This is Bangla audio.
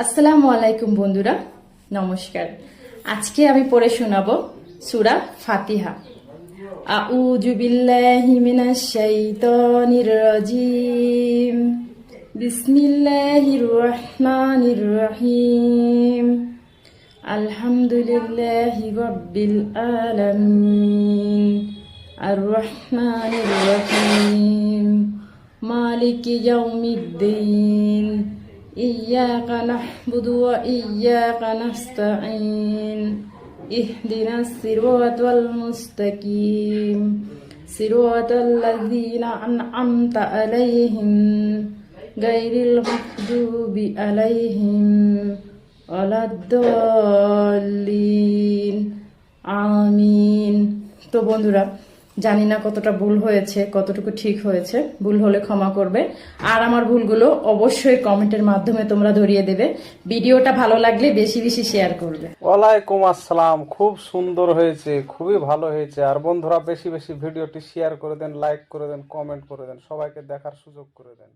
আসসালামু আলাইকুম বন্ধুরা, নমস্কার। আজকে আমি পড়ে শোনাবো সূরা ফাতিহা। আউযু বিল্লাহি মিনাশ শাইতানির রাজিম। বিসমিল্লাহির রহমানির রহিম। আলহামদুলিল্লাহি রাব্বিল আলামিন। আর রহমানির রহিম। মালিকি ইয়াউমিদ্দিন। إياك نعبد وإياك نستعين اهدنا الصراط المستقيم صراط الذين أنعمت عليهم غير المغضوب عليهم ولا الضالين আমিন। তো বন্ধুরা, জানি না কতটা ভুল হয়েছে, কতটুকু ঠিক হয়েছে। ভুল হলে ক্ষমা করবে, আর আমার ভুলগুলো অবশ্যই কমেন্টের মাধ্যমে তোমরা ধরিয়ে দেবে। ভিডিওটা ভালো লাগলে বেশি বেশি শেয়ার করবে। ওয়ালাইকুম আসসালাম। খুব সুন্দর হয়েছে, খুবই ভালো হয়েছে। আর বন্ধুরা বেশি বেশি ভিডিওটি শেয়ার করে দেন, লাইক করে দেন, কমেন্ট করে দেন, সবাইকে দেখার সুযোগ করে দেন।